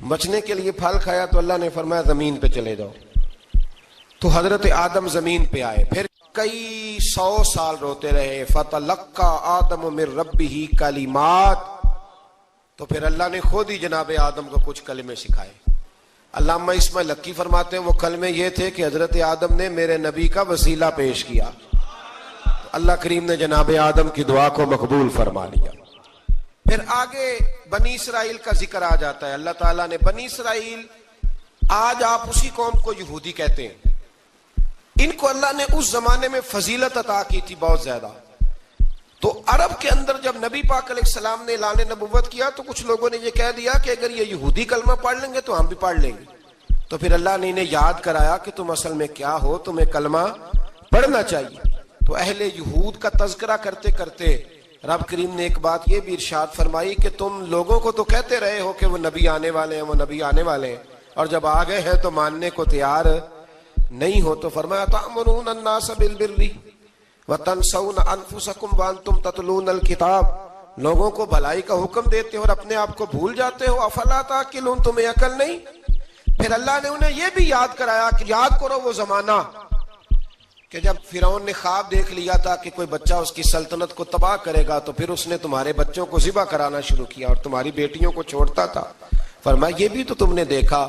بچنے کے لیے پھل کھایا تو اللہ نے فرمایا زمین پہ چلے جاؤ۔ تو حضرت آدم زمین پہ آئے، پھر کئی 100 سال روتے رہے۔ فَتَلَقَّى آدَمُ مِن رَبِّهِ کَلِمَاتٍ، تو پھر اللہ نے خود ہی جناب آدم کو کچھ کلمے سکھائے۔ علامہ اسماعیل لکی فرماتے ہیں وہ کلمے یہ تھے کہ حضرت آدم نے میرے نبی کا وسیلہ پیش کیا، اللہ کریم نے جناب آدم کی دعا کو مقبول فرما لیا۔ پھر آگے بنی اسرائیل کا ذکر آ جاتا ہے۔ اللہ تعالیٰ نے بنی اسرائیل، آج آپ اسی قوم کو یہودی کہتے ہیں، ان کو اللہ نے اس زمانے میں فضیلت عطا کی تھی بہت زیادہ۔ تو عرب کے اندر جب نبی پاک علیہ السلام نے اعلان نبوت کیا تو کچھ لوگوں نے یہ کہہ دیا کہ اگر یہ یہودی کلمہ پڑھ لیں گے تو ہم بھی پڑھ لیں گے۔ تو پھر اللہ نے انہیں یاد کرایا کہ تم اصل میں کیا ہو، تمہیں کلمہ پڑھنا چاہیے۔ تو اہل یہود کا تذکرہ کرتے کرتے رب کریم نے ایک بات یہ بھی ارشاد فرمائی کہ تم لوگوں کو تو کہتے رہے ہو کہ وہ نبی آنے والے ہیں، وہ نبی آنے والے ہیں، اور جب آ گئے ہیں تو ماننے کو تیار نہیں ہو. تو فرمایا تأمرون الناس بالبر وتنسون انفسکم وانتم تتلون الکتاب، لوگوں کو بھلائی کا حکم دیتے ہو اور اپنے آپ کو بھول جاتے ہو. افلا تعقلون، تمہیں عقل نہیں؟ پھر اللہ نے انہیں یہ بھی یاد کرایا کہ یاد کرو وہ زمانہ کہ جب فرعون نے خواب دیکھ لیا تھا کہ کوئی بچہ اس کی سلطنت کو تباہ کرے گا، تو پھر اس نے تمہارے بچوں کو ذبح کرانا شروع کیا اور تمہاری بیٹیوں کو چھوڑتا تھا. فرمایا یہ بھی تو تم نے دیکھا،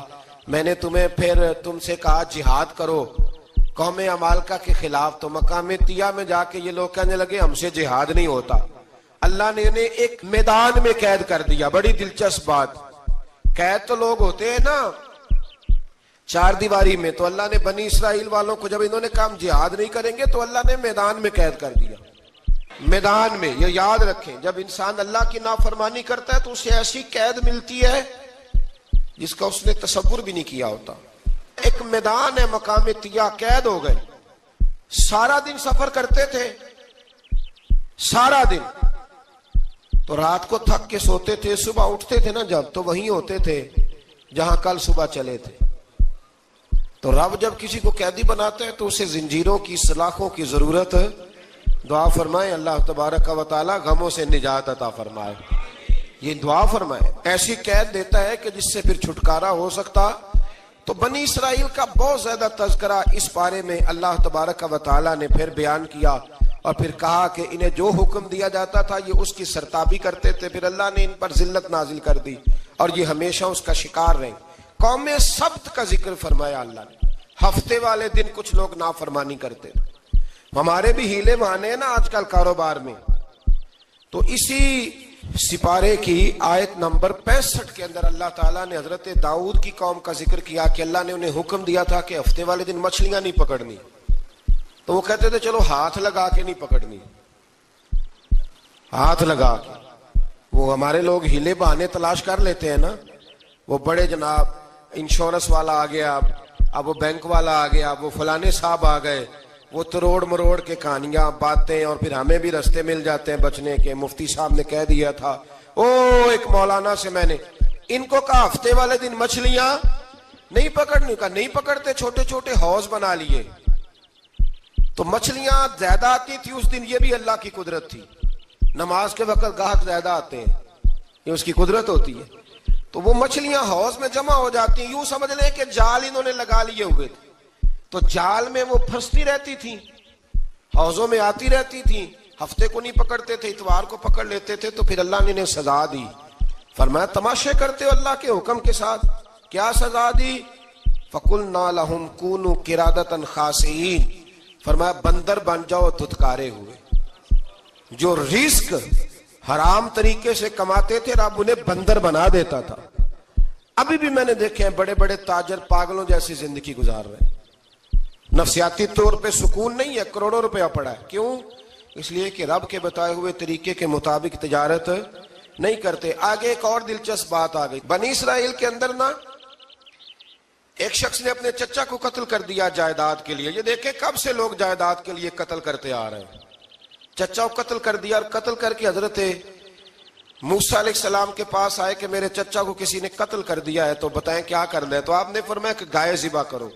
میں نے تمہیں پھر تم سے کہا جہاد کرو قوم عمالقہ کے خلاف، تو مقام طیہ میں جا کے یہ لوگ کہنے لگے ہم سے جہاد نہیں ہوتا. اللہ نے انہیں ایک میدان میں قید کر دیا. بڑی دلچسپ بات، قید تو لوگ ہوتے ہیں نا چار دیواری میں، تو اللہ نے بنی اسرائیل والوں کو جب انہوں نے کہا ہم جہاد نہیں کریں گے تو اللہ نے میدان میں قید کر دیا. میدان میں، یہ یاد رکھیں، جب انسان اللہ کی نافرمانی کرتا ہے تو اسے ایسی قید ملتی ہے جس کا اس نے تصور بھی نہیں کیا ہوتا. ایک میدان ہے مقام طیہ، قید ہو گئے. سارا دن سفر کرتے تھے، سارا دن، تو رات کو تھک کے سوتے تھے، صبح اٹھتے تھے نا جب، تو وہیں ہوتے تھے جہاں کل صبح چلے تھے. تو رب جب کسی کو قیدی بناتا ہے تو اسے زنجیروں کی، سلاخوں کی ضرورت ہے. دعا فرمائے اللہ تبارک و تعالی غموں سے نجات عطا فرمائے. یہ دعا فرمائے، ایسی قید دیتا ہے کہ جس سے پھر چھٹکارا ہو سکتا. تو بنی اسرائیل کا بہت زیادہ تذکرہ اس بارے میں اللہ تبارک و تعالی نے پھر بیان کیا، اور پھر کہا کہ انہیں جو حکم دیا جاتا تھا یہ اس کی سرتابی کرتے تھے. پھر اللہ نے ان پر ذلت نازل کر دی اور یہ ہمیشہ اس کا شکار رہے. قوم سبت کا ذکر فرمایا اللہ نے. ہفتے والے دن کچھ لوگ نافرمانی کرتے. ہمارے بھی ہیلے بہانے ہیں نا آج کل کاروبار میں. تو اسی سپارے کی آیت نمبر 65 کے اندر اللہ تعالیٰ نے حضرت داؤد کی قوم کا ذکر کیا کہ اللہ نے انہیں حکم دیا تھا کہ ہفتے والے دن مچھلیاں نہیں پکڑنی. تو وہ کہتے تھے چلو ہاتھ لگا کے نہیں پکڑنی، ہاتھ لگا کے. وہ ہمارے لوگ ہیلے بہانے تلاش کر لیتے ہیں نا. وہ بڑے جناب انشورنس والا آ گیا، اب وہ بینک والا آ گیا، وہ فلانے صاحب آ گئے، وہ تروڑ مروڑ کے کہانیاں باتیں، اور پھر ہمیں بھی رستے مل جاتے ہیں بچنے کے. مفتی صاحب نے کہہ دیا تھا، ایک مولانا سے میں نے ان کو کہا ہفتے والے دن مچھلیاں نہیں پکڑنی. کہا نہیں پکڑتے، چھوٹے چھوٹے حوض بنا لیے. تو مچھلیاں زیادہ آتی تھی اس دن، یہ بھی اللہ کی قدرت تھی. نماز کے وقت گاہک زیادہ آتے ہیں، یہ اس کی قدرت ہوتی ہے. تو وہ مچھلیاں حوض میں جمع ہو جاتی ہیں. یوں سمجھ لیں کہ جال انہوں نے لگا لیے ہوئے تھے، تو جال میں وہ پھنستی رہتی تھی، حوضوں میں آتی رہتی تھی. ہفتے کو نہیں پکڑتے تھے، اتوار کو پکڑ لیتے تھے. تو پھر اللہ نے انہیں سزا دی. فرمایا تماشے کرتے ہو اللہ کے حکم کے ساتھ. کیا سزا دی؟ فَقُلْنَا لَهُمْ كُونُوا قِرَادَةً خَاسِئِينَ. فرمایا بندر بن جاؤ دھتکارے ہوئے. جو رزق حرام طریقے سے کماتے تھے رب انہیں بندر بنا دیتا تھا. ابھی بھی میں نے دیکھے ہیں بڑے بڑے تاجر پاگلوں جیسی زندگی گزار رہے ہیں. نفسیاتی طور پہ سکون نہیں ہے، کروڑوں روپیہ پڑا ہے. کیوں؟ اس لیے کہ رب کے بتائے ہوئے طریقے کے مطابق تجارت نہیں کرتے. آگے ایک اور دلچسپ بات آ گئی. بنی اسرائیل کے اندر نا ایک شخص نے اپنے چچا کو قتل کر دیا جائیداد کے لیے. یہ دیکھیں کب سے لوگ جائیداد کے لیے قتل کرتے آ رہے ہیں. چچا کو قتل کر دیا، اور قتل کر کے حضرت موسیٰ علیہ السلام کے پاس آئے کہ میرے چچا کو کسی نے قتل کر دیا ہے، تو بتائیں کیا کرنا ہے. تو آپ نے فرمایا کہ گائے ذبح کرو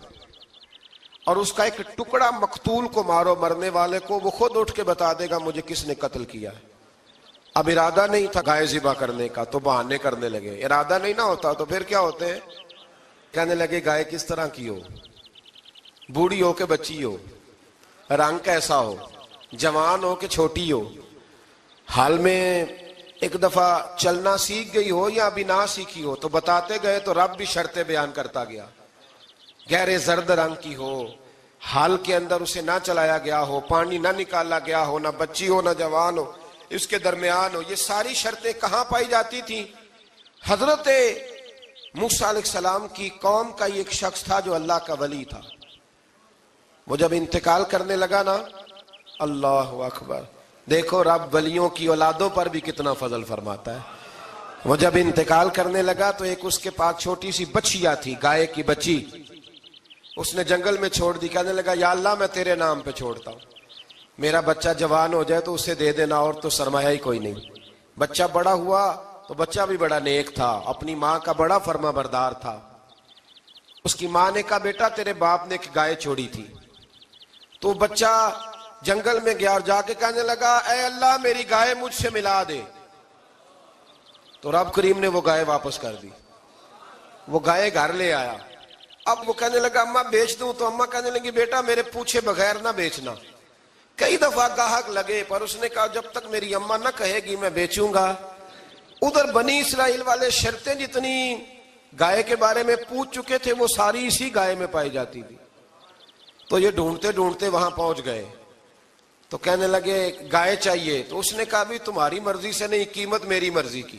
اور اس کا ایک ٹکڑا مقتول کو مارو، مرنے والے کو. وہ خود اٹھ کے بتا دے گا مجھے کس نے قتل کیا ہے. اب ارادہ نہیں تھا گائے ذبح کرنے کا تو بہانے کرنے لگے. ارادہ نہیں نہ ہوتا تو پھر کیا ہوتے ہیں، کہنے لگے گائے کس طرح کی ہو، بوڑھی ہو کہ بچی ہو، رنگ کیسا ہو، جوان ہو کہ چھوٹی ہو، حال میں ایک دفعہ چلنا سیکھ گئی ہو یا ابھی نہ سیکھی ہو. تو بتاتے گئے تو رب بھی شرطیں بیان کرتا گیا. گہرے زرد رنگ کی ہو، حال کے اندر اسے نہ چلایا گیا ہو، پانی نہ نکالا گیا ہو، نہ بچی ہو نہ جوان ہو، اس کے درمیان ہو. یہ ساری شرطیں کہاں پائی جاتی تھیں؟ حضرت موسیٰ علیہ السلام کی قوم کا ایک شخص تھا جو اللہ کا ولی تھا. وہ جب انتقال کرنے لگا نا، اللہ اکبر، دیکھو رب ولیوں کی اولادوں پر بھی کتنا فضل فرماتا ہے. وہ جب انتقال کرنے لگا تو ایک اس کے پاس چھوٹی سی بچیا تھی، گائے کی بچی. اس نے جنگل میں چھوڑ دی. کہنے لگا یا اللہ میں تیرے نام پہ چھوڑتا ہوں. میرا بچہ جوان ہو جائے تو اسے دے دینا، اور تو سرمایہ ہی کوئی نہیں۔ بچہ بڑا ہوا تو بچہ بھی بڑا نیک تھا، اپنی ماں کا بڑا فرما بردار تھا۔ اس کی ماں نے کہا بیٹا تیرے باپ نے ایک گائے چھوڑی تھی، تو بچہ جنگل میں گیا اور جا کے کہنے لگا اے اللہ میری گائے مجھ سے ملا دے، تو رب کریم نے وہ گائے واپس کر دی۔ وہ گائے گھر لے آیا، اب وہ کہنے لگا اماں بیچ دوں، تو اماں کہنے لگی بیٹا میرے پوچھے بغیر نہ بیچنا۔ کئی دفعہ گاہک لگے پر اس نے کہا جب تک میری اماں نہ کہے گی میں بیچوں گا۔ ادھر بنی اسرائیل والے شرطیں جتنی گائے کے بارے میں پوچھ چکے تھے وہ ساری اسی گائے میں پائی جاتی تھی، تو یہ ڈھونڈتے ڈھونڈتے وہاں پہنچ گئے، تو کہنے لگے گائے چاہیے، تو اس نے کہا بھی تمہاری مرضی سے نہیں، قیمت میری مرضی کی۔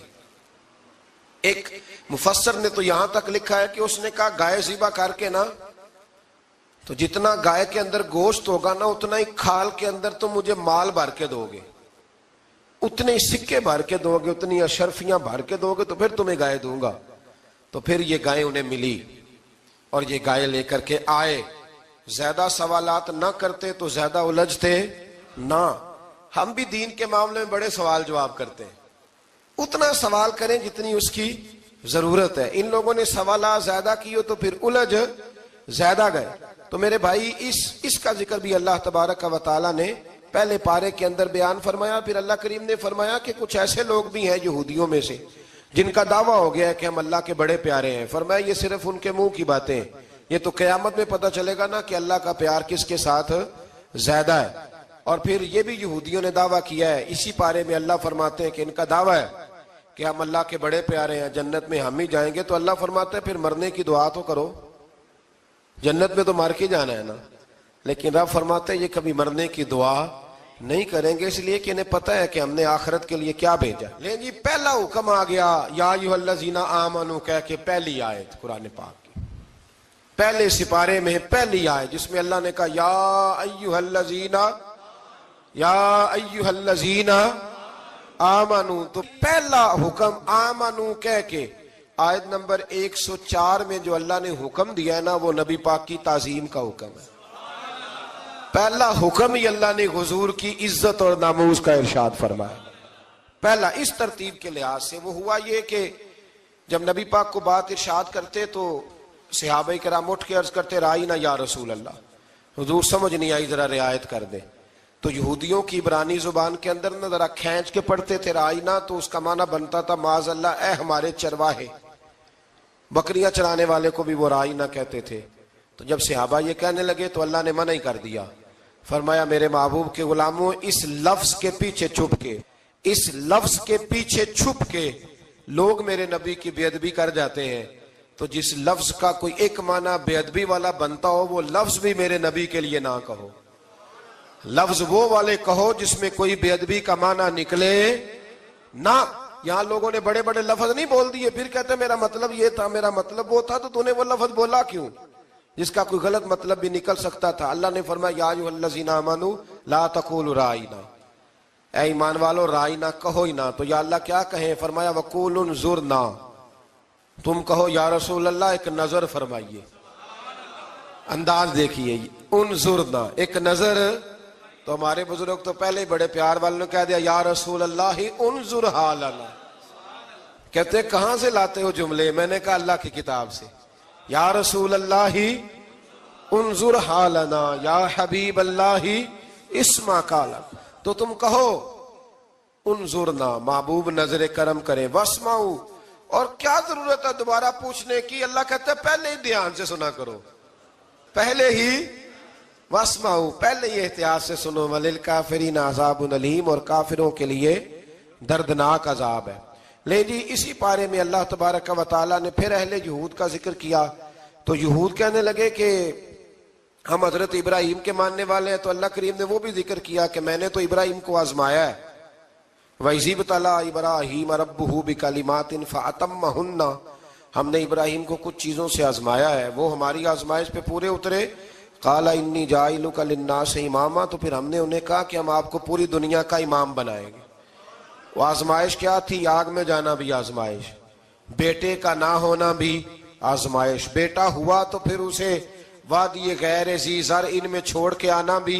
ایک مفسر نے تو یہاں تک لکھا ہے کہ اس نے کہا گائے ذبح کر کے نا، تو جتنا گائے کے اندر گوشت ہوگا نا اتنا ہی کھال کے اندر تم مجھے مال بھر کے دو گے، اتنے ہی سکے بھر کے دو گے، اتنی اشرفیاں بھر کے دو گے تو پھر تمہیں گائے دوں گا۔ تو پھر یہ گائے انہیں ملی اور یہ گائے لے کر کے آئے۔ زیادہ سوالات نہ کرتے تو زیادہ الجھتے نہ۔ ہم بھی دین کے معاملے میں بڑے سوال جواب کرتے ہیں، اتنا سوال کریں جتنی اس کی ضرورت ہے۔ ان لوگوں نے سوالات زیادہ کیے تو پھر الجھ زیادہ گئے۔ تو میرے بھائی اس کا ذکر بھی اللہ تبارک و تعالیٰ نے پہلے پارے کے اندر بیان فرمایا۔ پھر اللہ کریم نے فرمایا کہ کچھ ایسے لوگ بھی ہیں یہودیوں میں سے جن کا دعویٰ ہو گیا ہے کہ ہم اللہ کے بڑے پیارے ہیں۔ فرمایا یہ صرف ان کے منہ کی باتیں ہیں، یہ تو قیامت میں پتہ چلے گا نا کہ اللہ کا پیار کس کے ساتھ زیادہ ہے۔ اور پھر یہ بھی یہودیوں نے دعویٰ کیا ہے، اسی پارے میں اللہ فرماتے ہیں کہ ان کا دعویٰ ہے کہ ہم اللہ کے بڑے پیارے ہیں، جنت میں ہم ہی جائیں گے۔ تو اللہ فرماتا ہے پھر مرنے کی دعا تو کرو، جنت میں تو مر کے جانا ہے نا۔ لیکن رب فرماتے ہیں یہ کبھی مرنے کی دعا نہیں کریں گے، اس لیے کہ انہیں پتہ ہے کہ ہم نے آخرت کے لیے کیا بھیجا۔ لیکن جی پہلا حکم آ گیا یا ایھا الذین آمنوا کہہ کے، پہلی آیت قرآن پاک کی پہلے سپارے میں پہلی آیت جس میں اللہ نے کہا یا ایھا الذین آمنوا، تو پہلا حکم آمنوا کہہ کے آیت نمبر 104 میں جو اللہ نے حکم دیا ہے نا وہ نبی پاک کی تعظیم کا حکم ہے۔ پہلا حکم ہی اللہ نے حضور کی عزت اور ناموس کا ارشاد فرمایا۔ پہلا اس ترتیب کے لحاظ سے وہ ہوا یہ کہ جب نبی پاک کو بات ارشاد کرتے تو صحابہ کرام اٹھ کے عرض کرتے رائینا یا رسول اللہ، حضور سمجھ نہیں آئی ذرا رعایت کر دیں۔ تو یہودیوں کی عبرانی زبان کے اندر نہ ذرا کھینچ کے پڑھتے تھے رائینا، تو اس کا معنی بنتا تھا معاذ اللہ اے ہمارے چرواہے، بکریاں چرانے والے کو بھی وہ رائینا کہتے تھے۔ تو جب صحابہ یہ کہنے لگے تو اللہ نے منع ہی کر دیا، فرمایا میرے محبوب کے غلاموں اس لفظ کے پیچھے چھپ کے لوگ میرے نبی کی بے ادبی کر جاتے ہیں، تو جس لفظ کا کوئی ایک معنی بے ادبی والا بنتا ہو وہ لفظ بھی میرے نبی کے لیے نہ کہو، لفظ وہ والے کہو جس میں کوئی بے ادبی کا معنی نکلے نہ۔ یہاں لوگوں نے بڑے بڑے لفظ نہیں بول دیے، پھر کہتے میرا مطلب یہ تھا، میرا مطلب وہ تھا، تو نے وہ لفظ بولا کیوں جس کا کوئی غلط مطلب بھی نکل سکتا تھا۔ اللہ نے فرمایا یا ایھا الذین آمنوا لا تقولوا رائینا، اے ایمان والو رائینا کہو ہی نہ۔ تو یا اللہ کیا کہیں؟ فرمایا وقولوا انظرنا، تم کہو یا رسول اللہ ایک نظر فرمائیے، انداز دیکھیے، انظرنا ایک نظر۔ تو ہمارے بزرگ تو پہلے ہی بڑے پیار والوں نے کہہ دیا یا رسول اللہ انظر حالنا، کہتے کہاں سے لاتے ہو جملے؟ میں نے کہا اللہ کی کتاب سے، یا رسول اللہ انظر حالنا یا حبیب اللہ اسمع قالا، تو تم کہو انظرنا محبوب نظر کرم کرے، واسمعوا، اور کیا ضرورت ہے دوبارہ پوچھنے کی؟ اللہ کہتا ہے پہلے ہی دھیان سے سنا کرو، پہلے ہی واسمعوا، پہلے ہی احتیاط سے سنو، وللکافرین عذاب علیم، اور کافروں کے لیے دردناک عذاب ہے۔ لے جی اسی پارے میں اللہ تبارک و تعالیٰ نے پھر اہل یہود کا ذکر کیا، تو یہود کہنے لگے کہ ہم حضرت ابراہیم کے ماننے والے ہیں، تو اللہ کریم نے وہ بھی ذکر کیا کہ میں نے تو ابراہیم کو آزمایا ہے، وَإِذِ ابْتَلَىٰ إِبْرَاهِيمَ رَبُّهُ بِكَلِمَاتٍ فَأَتَمَّهُنَّ، ہم نے ابراہیم کو کچھ چیزوں سے آزمایا ہے، وہ ہماری آزمائش پہ پورے اترے۔ قَالَ إِنِّي جَاعِلُكَ لِلنَّاسِ إِمَامًا، تو پھر ہم نے انہیں کہا کہ ہم آپ کو پوری دنیا کا امام بنائیں گے۔ وہ آزمائش کیا تھی؟ آگ میں جانا بھی آزمائش، بیٹے کا نہ ہونا بھی آزمائش، بیٹا ہوا تو پھر اسے وادی غیر ذی زرع ان میں چھوڑ کے آنا بھی